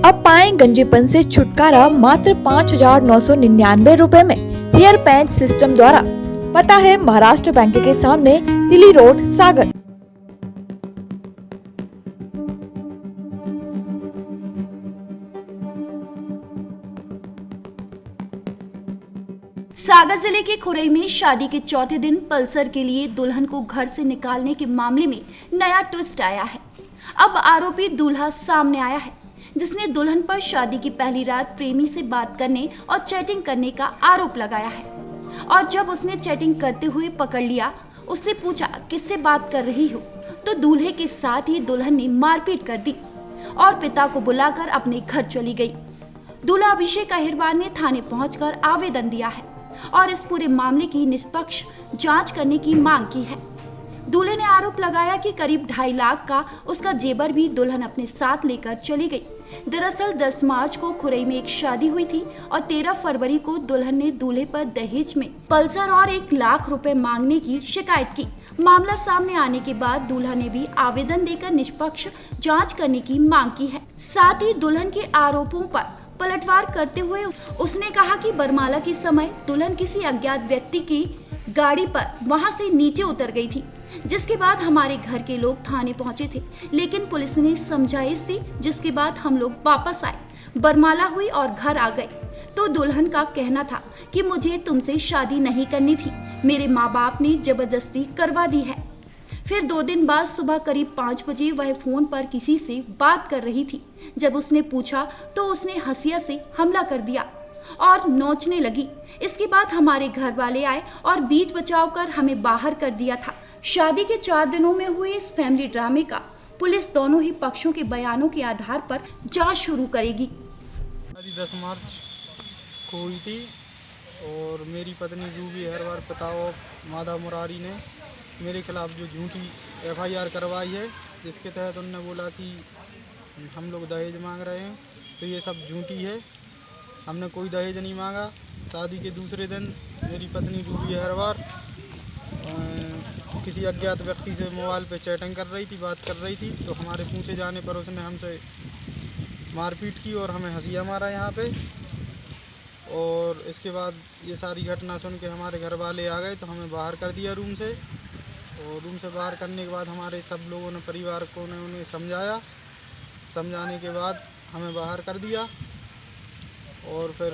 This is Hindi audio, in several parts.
अब पाएं गंजेपन से छुटकारा मात्र 5,999 रुपए में हेयर पैच सिस्टम द्वारा। पता है महाराष्ट्र बैंक के सामने, दिल्ली रोड, सागर। सागर जिले के खुरई में शादी के चौथे दिन पल्सर के लिए दुल्हन को घर से निकालने के मामले में नया ट्विस्ट आया है। अब आरोपी दूल्हा सामने आया है, जिसने दुल्हन पर शादी की पहली रात प्रेमी से बात करने और चैटिंग करने का आरोप लगाया है। और जब उसने चैटिंग करते हुए पकड़ लिया, उससे पूछा किससे बात कर रही हो, तो दूल्हे के साथ ही दुल्हन ने मारपीट कर दी और पिता को बुलाकर अपने घर चली गई। दूल्हा अभिषेक अहिरवार ने थाने पहुंचकर आवेदन दिया है और इस पूरे मामले की निष्पक्ष जांच करने की मांग की है। दूल्हे ने आरोप लगाया कि करीब 2.5 लाख का उसका जेवर भी दुल्हन अपने साथ लेकर चली गई। दरअसल 10 मार्च को खुरई में एक शादी हुई थी और 13 फरवरी को दुल्हन ने दूल्हे पर दहेज में पल्सर और 1 लाख रुपए मांगने की शिकायत की। मामला सामने आने के बाद दूल्हा ने भी आवेदन देकर निष्पक्ष जांच करने की मांग की है। साथ ही दुल्हन के आरोपों पर पलटवार करते हुए उसने कहा कि बरमाला के समय दुल्हन किसी अज्ञात व्यक्ति की गाड़ी पर वहां से नीचे उतर गई थी, जिसके बाद हमारे घर के लोग थाने पहुंचे थे, लेकिन पुलिस ने समझाइश दी, जिसके बाद हम लोग वापस आए, बरमाला हुई और घर आ गए। तो दुल्हन का कहना था कि मुझे तुमसे शादी नहीं करनी थी, मेरे माँ बाप ने जबरदस्ती करवा दी है। फिर 2 दिन बाद सुबह करीब 5 बजे वह फोन पर किसी से बात कर रही थी। जब उसने पूछा तो उसने हंसिया से हमला कर दिया और नोचने लगी। इसके बाद हमारे घर वाले आए और बीच बचाव कर हमें बाहर कर दिया था। शादी के 4 दिनों में हुए इस फैमिली ड्रामे का पुलिस दोनों ही पक्षों के बयानों के आधार पर जांच शुरू करेगी। 10 मार्च को हुई थी और मेरी पत्नी रूबी अहिरवार पिता माधव मुरारी ने मेरे खिलाफ जो झूठी FIR करवाई है, जिसके तहत उन्होंने बोला कि हम लोग दहेज मांग रहे हैं, तो ये सब झूठी है। हमने कोई दहेज नहीं मांगा। शादी के दूसरे दिन मेरी पत्नी रूबी अहिरवार किसी अज्ञात व्यक्ति से मोबाइल पे चैटिंग कर रही थी, बात कर रही थी, तो हमारे पूछे जाने पर उसने हमसे मारपीट की और हमें हंसिया मारा यहाँ पे। और इसके बाद ये सारी घटना सुन के हमारे घर वाले आ गए, तो हमें बाहर कर दिया रूम से। और रूम से बाहर करने के बाद हमारे सब लोगों ने, परिवार को ने उन्हें समझाया। समझाने के बाद हमें बाहर कर दिया और फिर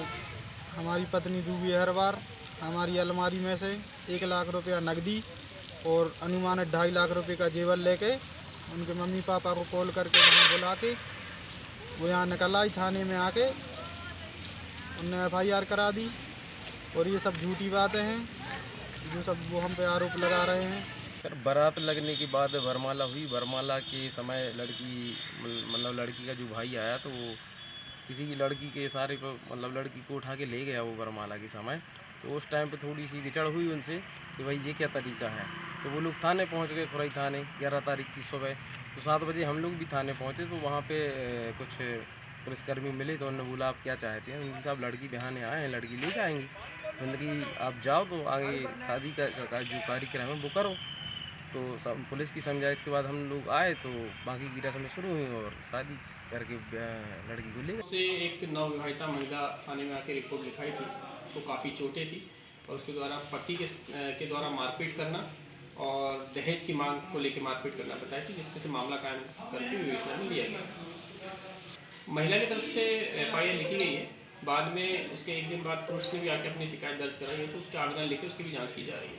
हमारी पत्नी रूबी अहिरवार हमारी अलमारी में से 1 लाख रुपया नकदी और अनुमानित 2.5 लाख रुपये का जेवर लेके उनके मम्मी पापा को कॉल करके वहाँ बुला के वो यहाँ निकल आई। थाने में आके उन्होंने FIR करा दी और ये सब झूठी बातें हैं जो सब वो हम पे आरोप लगा रहे हैं। सर, बारात लगने के बाद वरमाला हुई। वरमाला के समय लड़की का जो भाई आया, तो वो किसी की लड़की के इशारे पर लड़की को उठा के ले गया वो वरमाला के समय। तो उस टाइम पे थोड़ी सी विचड़ हुई उनसे कि भाई ये क्या तरीका है। तो वो लोग थाने पहुंच गए, खुरई थाने 11 तारीख की सुबह। तो 7 बजे हम लोग भी थाने पहुंचे, तो वहाँ पे कुछ पुलिसकर्मी मिले, तो उन्होंने बोला आप क्या चाहते हैं। उनकी साहब लड़की बिहाने आए हैं, लड़की ले जाएंगे। उनकी आप जाओ तो आगे शादी का जो कार्यक्रम है वो करो। तो सब पुलिस की समझाइश के बाद हम लोग आए, तो बाकी की रस्में शुरू हुई और शादी करके लड़की को ले गए। से एक नवविवाहिता महिला थाने में आके रिपोर्ट लिखाई थी, उसको काफ़ी चोटें थी और उसके द्वारा पति के द्वारा मारपीट करना और दहेज की मांग को लेकर मारपीट करना बताई थी, जिसमें से मामला कायम करके विवेचना में लिया गया। महिला की तरफ से FIR लिखी गई है। बाद में उसके 1 दिन बाद पुरुष ने भी आके अपनी शिकायत दर्ज कराई है, तो उसके आवेदन लेकर उसकी भी जाँच की जा रही है।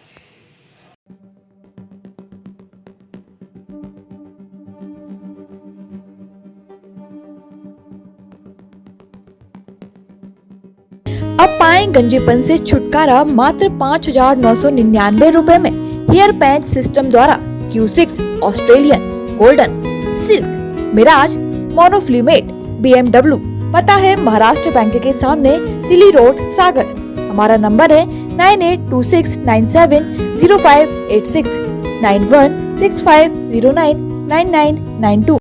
अब पाएं गंजेपन से छुटकारा मात्र 5,999 रुपए में हेयर पैच सिस्टम द्वारा। Q6 Australian, golden, silk, mirage, monofilament, BMW। पता है महाराष्ट्र बैंक के सामने, दिल्ली रोड, सागर। हमारा नंबर है 9826970586 9165099992।